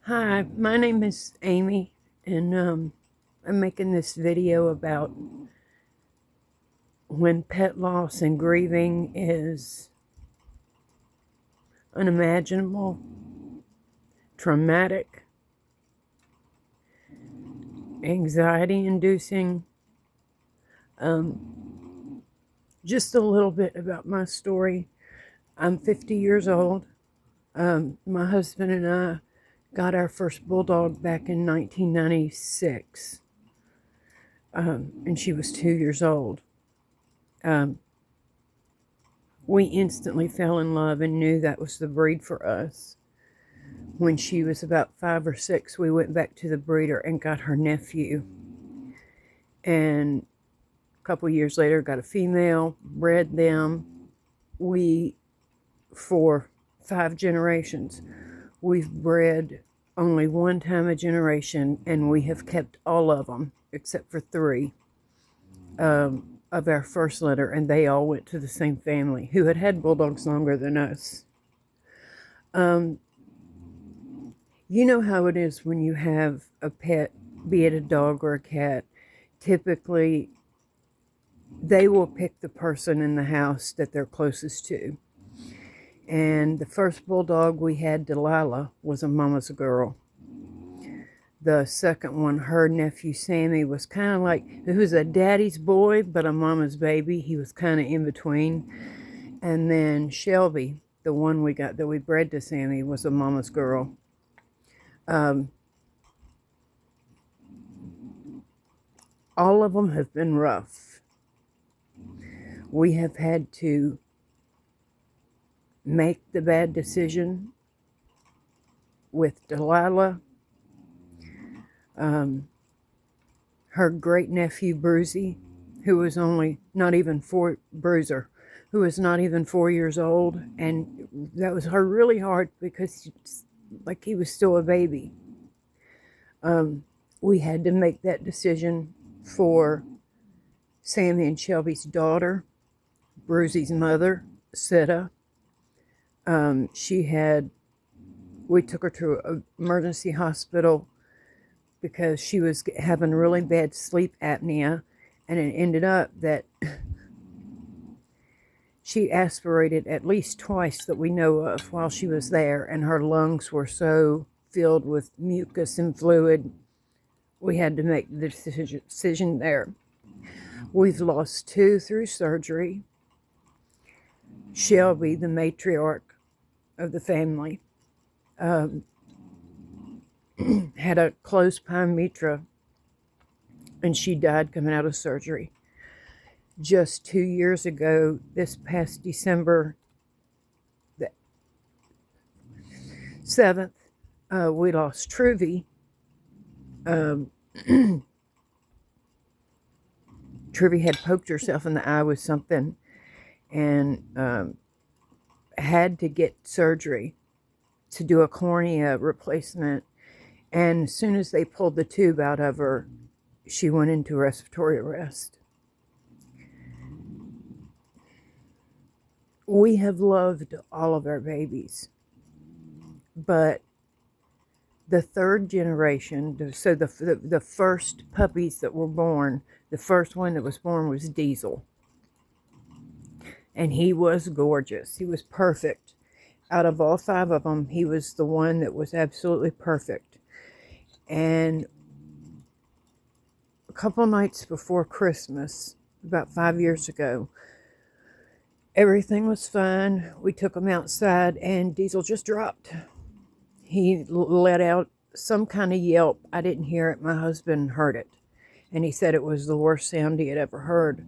Hi, my name is Amy, and I'm making this video about when pet loss and grieving is unimaginable, traumatic, anxiety inducing. Just a little bit about my story. I'm 50 years old. My husband and I got our first bulldog back in 1996, and she was 2 years old. Um, we instantly fell in love and knew that was the breed for us. When she was about 5 or 6, we went back to the breeder and got her nephew. And a couple years later, got a female, bred them. For 5 generations, we've bred only one time a generation, and we have kept all of them except for 3 of our first litter, and they all went to the same family who had had bulldogs longer than us. You know how it is when you have a pet, be it a dog or a cat. Typically, they will pick the person in the house that they're closest to. And the first bulldog we had, Delilah, was a mama's girl. The second one, her nephew Sammy, was kind of like, he was a daddy's boy, but a mama's baby. He was kind of in between. And then Shelby, the one we got that we bred to Sammy, was a mama's girl. All of them have been rough. We have had to make the bad decision with Delilah. Her great nephew Bruzy, who was not even 4 years old, and that was really hard because he was still a baby. We had to make that decision for Sammy and Shelby's daughter, Bruzy's mother, Sita. We took her to an emergency hospital because she was having really bad sleep apnea, and it ended up that she aspirated at least twice that we know of while she was there, and her lungs were so filled with mucus and fluid, we had to make the decision there. We've lost 2 through surgery. Shelby, the matriarch of the family, had a closed pyometra, and she died coming out of surgery. Just 2 years ago, this past December the 7th, we lost Truvy. Truvy had poked herself in the eye with something and had to get surgery to do a cornea replacement. And as soon as they pulled the tube out of her, she went into respiratory arrest. We have loved all of our babies, but the 3rd generation, so the first puppies that were born, the first one that was born was Diesel. And he was gorgeous. He was perfect. Out of all 5 of them, he was the one that was absolutely perfect. And a couple nights before Christmas, about 5 years ago, everything was fine. We took him outside, and Diesel just dropped. He let out some kind of yelp. I didn't hear it. My husband heard it, and he said it was the worst sound he had ever heard.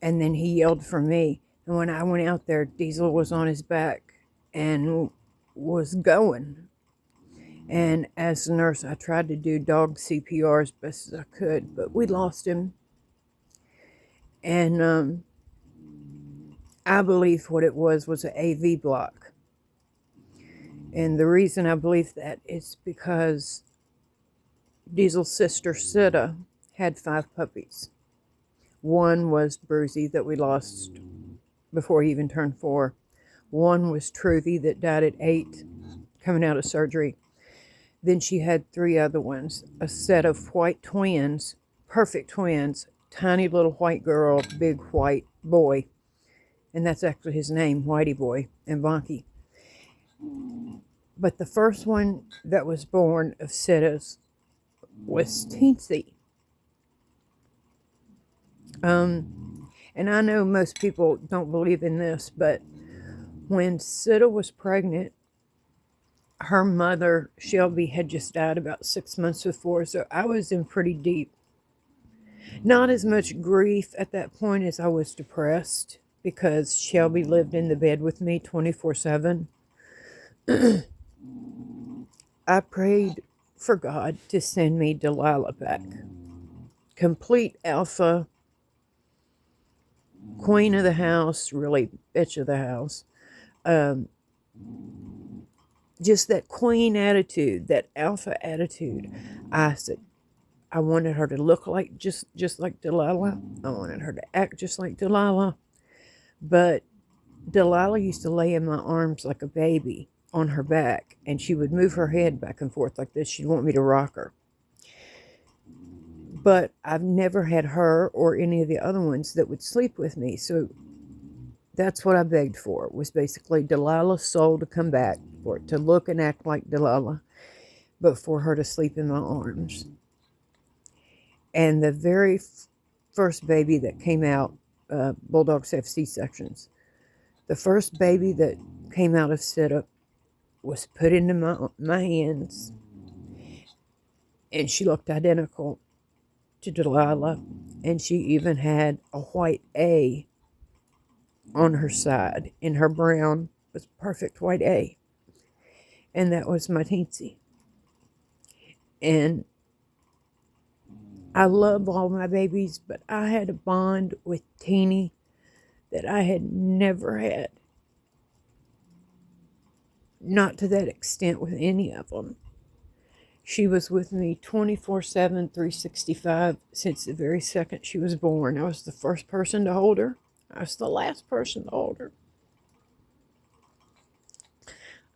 And then he yelled for me. And when I went out there, Diesel was on his back and was going. And as a nurse, I tried to do dog CPR as best as I could, but we lost him. And I believe what it was an AV block. And the reason I believe that is because Diesel's sister, Sita, had 5 puppies. One was Bruzy that we lost before he even turned 4. One was Truvy that died at 8, coming out of surgery. Then she had three other ones, a set of white twins, perfect twins, tiny little white girl, big white boy. And that's actually his name, Whitey Boy, and Bonky. But the first one that was born of sitters was Teensy. And I know most people don't believe in this, but when Sitta was pregnant, her mother, Shelby, had just died about 6 months before, so I was in pretty deep, not as much grief at that point as I was depressed, because Shelby lived in the bed with me 24/7. I prayed for God to send me Delilah back. Complete alpha, queen of the house, really bitch of the house. Just that queen attitude, that alpha attitude. I said, I wanted her to look like just like Delilah. I wanted her to act just like Delilah. But Delilah used to lay in my arms like a baby on her back, and she would move her head back and forth like this. She'd want me to rock her. But I've never had her or any of the other ones that would sleep with me. So that's what I begged for, was basically Delilah's soul to come back, for it to look and act like Delilah, but for her to sleep in my arms. And the very first baby that came out, bulldogs have C-sections. The first baby that came out of sit-up was put into my hands, and she looked identical to Delilah, and she even had a white A on her side, and her brown was perfect white A, and that was my teensy. And I love all my babies, but I had a bond with Teeny that I had never had. Not to that extent with any of them. She was with me 24/7, 365 since the very second she was born. I was the first person to hold her. I was the last person to hold her.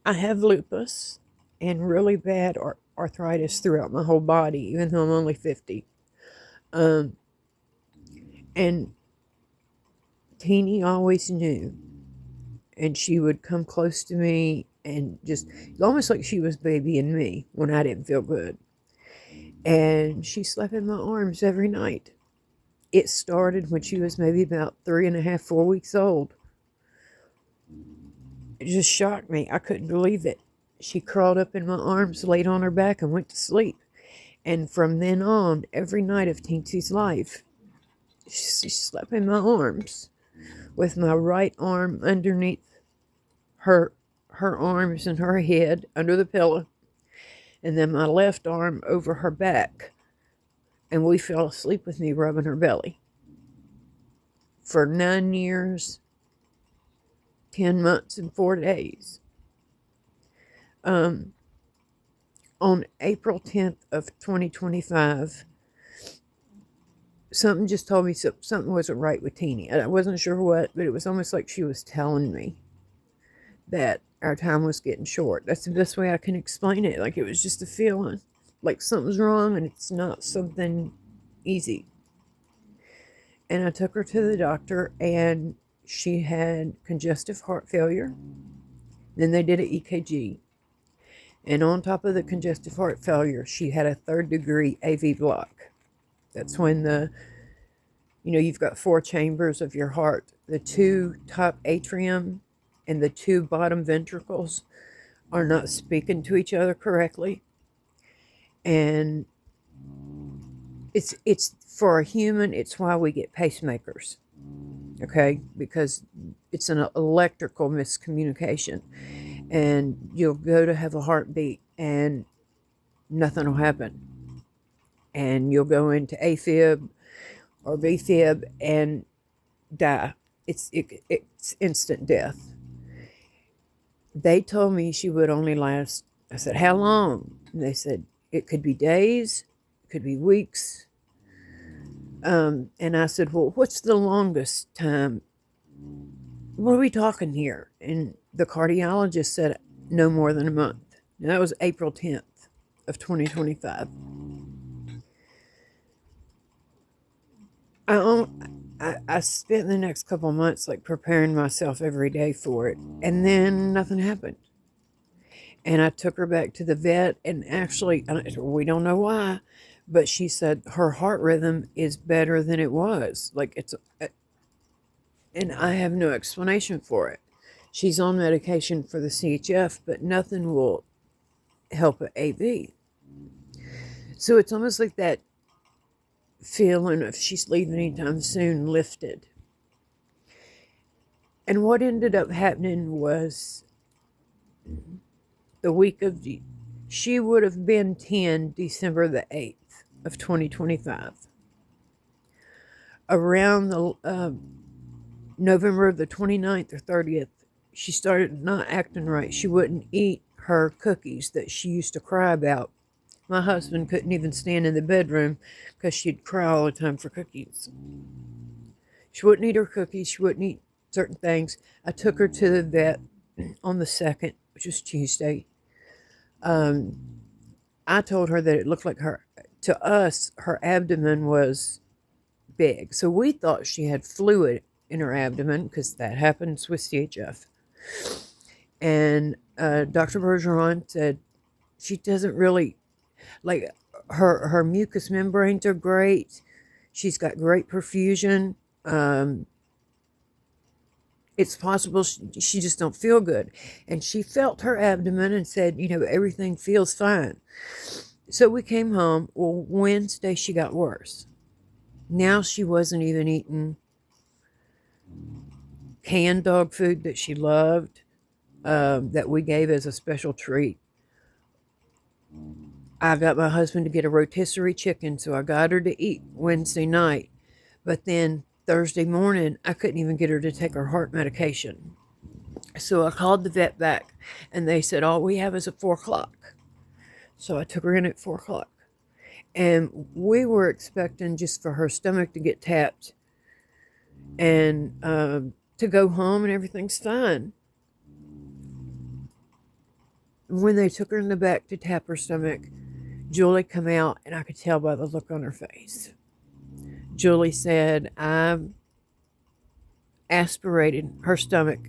I have lupus and really bad arthritis throughout my whole body, even though I'm only 50. And Teeny always knew. And she would come close to me and just almost like she was babying me when I didn't feel good. And she slept in my arms every night. It started when she was maybe about 3.5, 4 weeks old. It just shocked me. I couldn't believe it. She crawled up in my arms, laid on her back, and went to sleep. And from then on, every night of Teensy's life, she slept in my arms with my right arm underneath her arms and her head under the pillow, and then my left arm over her back. And we fell asleep with me rubbing her belly for 9 years, 10 months, and 4 days. On April 10th of 2025, something just told me something wasn't right with Teeny. I wasn't sure what, but it was almost like she was telling me that our time was getting short. That's the best way I can explain it. Like, it was just a feeling like something's wrong, and it's not something easy. And I took her to the doctor, and she had congestive heart failure. Then they did an EKG. And on top of the congestive heart failure, she had a 3rd-degree AV block. That's when you've got 4 chambers of your heart. The 2 top atrium and the 2 bottom ventricles are not speaking to each other correctly. And it's for a human, it's why we get pacemakers. Okay? Because it's an electrical miscommunication. And you'll go to have a heartbeat and nothing will happen. And you'll go into AFib or VFib and die. It's instant death. They told me she would only last, I said, how long? And they said, it could be days, it could be weeks. And I said, well, what's the longest time? What are we talking here? And the cardiologist said no more than a month. And that was April 10th. of 2025. I spent the next couple of months like preparing myself every day for it, and then nothing happened. And I took her back to the vet, and actually, we don't know why, but she said her heart rhythm is better than it was. Like and I have no explanation for it. She's on medication for the CHF, but nothing will help an AV. So it's almost like that feeling of she's leaving anytime soon lifted. And what ended up happening was the week of she would have been 10 December the 8th of 2025. Around the November the 29th or 30th, she started not acting right. She wouldn't eat her cookies that she used to cry about. My husband couldn't even stand in the bedroom because she'd cry all the time for cookies. She wouldn't eat her cookies. She wouldn't eat certain things. I took her to the vet on the 2nd, which was Tuesday. I told her that it looked like to us, her abdomen was big. So we thought she had fluid in her abdomen because that happens with CHF. And Dr. Bergeron said she doesn't really, like, her mucous membranes are great. She's got great perfusion. It's possible she just don't feel good. And she felt her abdomen and said, everything feels fine. So we came home. Well, Wednesday she got worse. Now she wasn't even eating canned dog food that she loved, that we gave as a special treat. I got my husband to get a rotisserie chicken, so I got her to eat Wednesday night. But then Thursday morning, I couldn't even get her to take her heart medication. So I called the vet back, and they said, all we have is at 4 o'clock. So I took her in at 4 o'clock. And we were expecting just for her stomach to get tapped and to go home and everything's fine. When they took her in the back to tap her stomach, Julie come out, and I could tell by the look on her face. Julie said, I aspirated her stomach.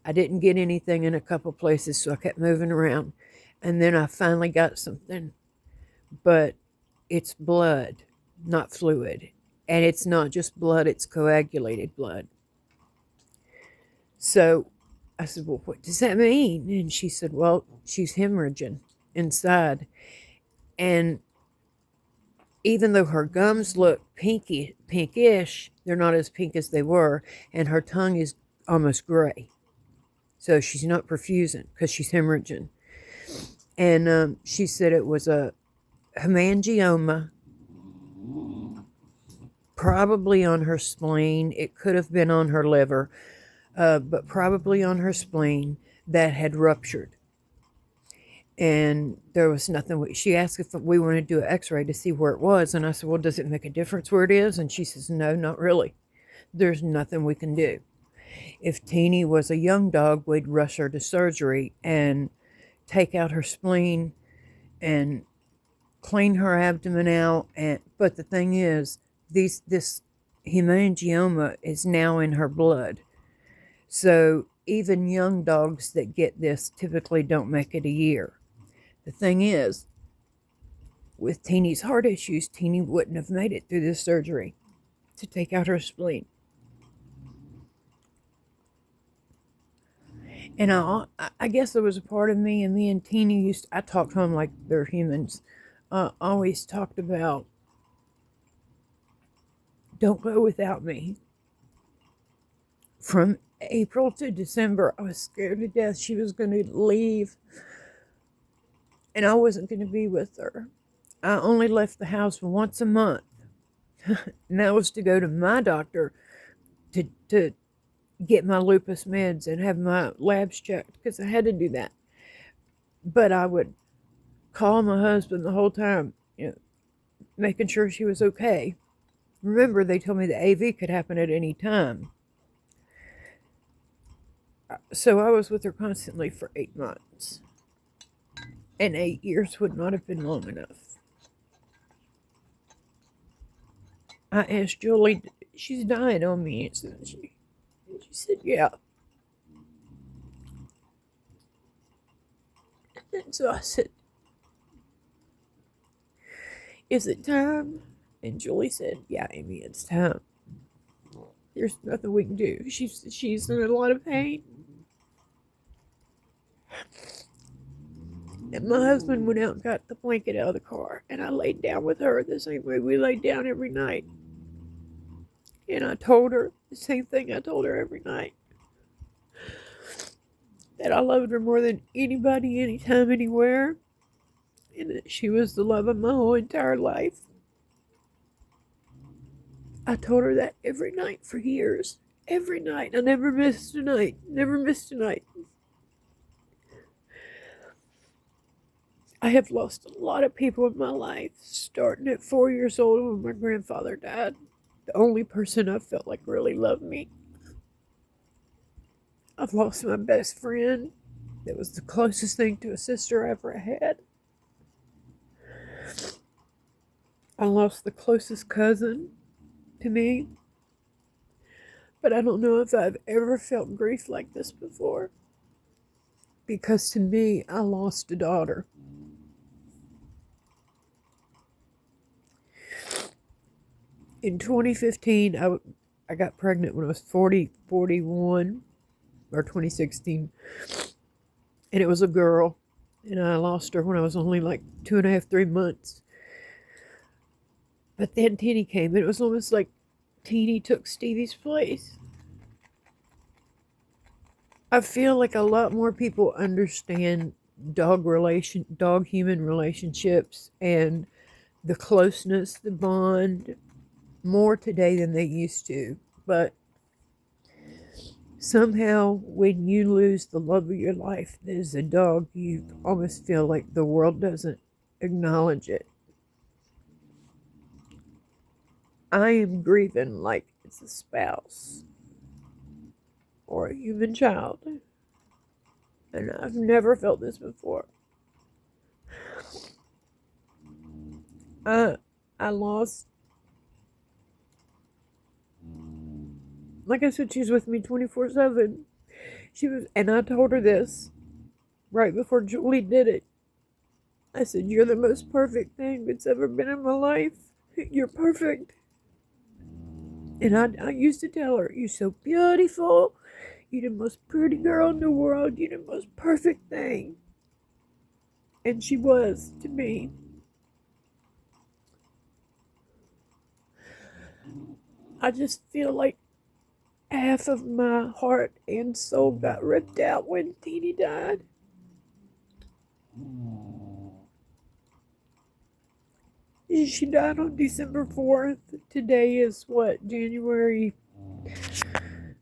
I didn't get anything in a couple places, so I kept moving around. And then I finally got something. But it's blood, not fluid. And it's not just blood, it's coagulated blood. So I said, well, what does that mean? And she said, well, she's hemorrhaging inside. And even though her gums look pinkish, they're not as pink as they were. And her tongue is almost gray. So she's not perfusing because she's hemorrhaging. And she said it was a hemangioma, probably on her spleen. It could have been on her liver, but probably on her spleen that had ruptured. And there was nothing. She asked if we wanted to do an x-ray to see where it was. And I said, well, does it make a difference where it is? And she says, no, not really. There's nothing we can do. If Teeny was a young dog, we'd rush her to surgery and take out her spleen and clean her abdomen out. But the thing is, this hemangioma is now in her blood. So even young dogs that get this typically don't make it a year. The thing is, with Teeny's heart issues, Teeny wouldn't have made it through this surgery to take out her spleen. And I guess there was a part of me, and me and Teeny I talked to them like they're humans, always talked about, don't go without me. From April to December, I was scared to death she was going to leave, and I wasn't going to be with her. I only left the house once a month, and that was to go to my doctor to get my lupus meds and have my labs checked, because I had to do that. But I would call my husband the whole time, making sure she was okay. Remember, they told me the AV could happen at any time. So I was with her constantly for 8 months. And 8 years would not have been long enough. I asked Julie, she's dying on me, isn't she? And she said, yeah. And so I said, is it time? And Julie said, yeah, Amy, it's time. There's nothing we can do. She's in a lot of pain. And my husband went out and got the blanket out of the car, and I laid down with her the same way we laid down every night. And I told her the same thing I told her every night. That I loved her more than anybody, anytime, anywhere. And that she was the love of my whole entire life. I told her that every night for years. Every night. I never missed a night. Never missed a night. I have lost a lot of people in my life, starting at 4 years old when my grandfather died. The only person I felt like really loved me. I've lost my best friend. That was the closest thing to a sister I ever had. I lost the closest cousin to me. But I don't know if I've ever felt grief like this before. Because to me, I lost a daughter. In 2015, I got pregnant when I was 41, or 2016. And it was a girl. And I lost her when I was only like 2.5, 3 months. But then Teeny came, and it was almost like Teeny took Stevie's place. I feel like a lot more people understand dog-human relationships and the closeness, the bond, more today than they used to. But somehow, when you lose the love of your life, as a dog, you almost feel like the world doesn't acknowledge it. I am grieving like it's a spouse or a human child. And I've never felt this before. I lost, like I said, she's with me 24/7. And I told her this right before Julie did it. I said, you're the most perfect thing that's ever been in my life. You're perfect. And I used to tell her, you're so beautiful. You're the most pretty girl in the world. You're the most perfect thing. And she was to me. I just feel like half of my heart and soul got ripped out when Teeny died. She died on December 4th. Today is what, January?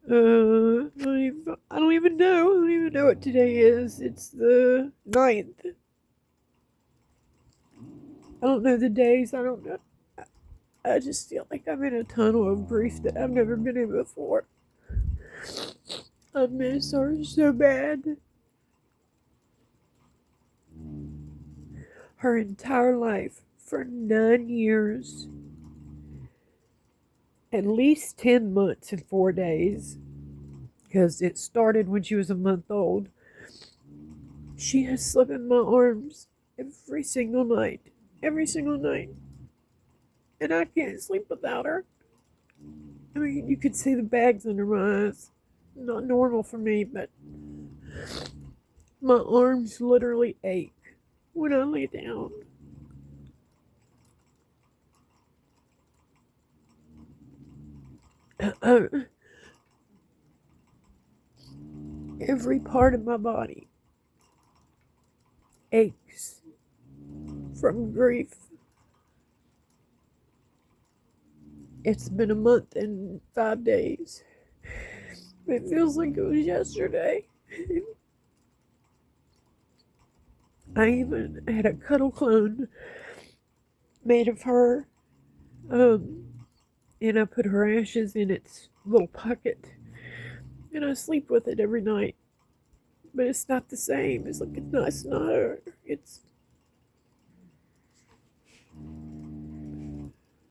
I don't even know. I don't even know what today is. It's the 9th. I don't know the days. I don't know. I just feel like I'm in a tunnel of grief that I've never been in before. I miss her so bad. Her entire life, for 9 years, at least 10 months and 4 days, because it started when she was a month old. She has slept in my arms every single night. Every single night. And I can't sleep without her. I mean, you could see the bags under my eyes. Not normal for me, but my arms literally ache when I lay down. Every part of my body aches from grief. It's been a month and 5 days. It feels like it was yesterday. I even had a cuddle clone made of her. And I put her ashes in its little pocket. And I sleep with it every night. But it's not the same. It's like, it's not her. It's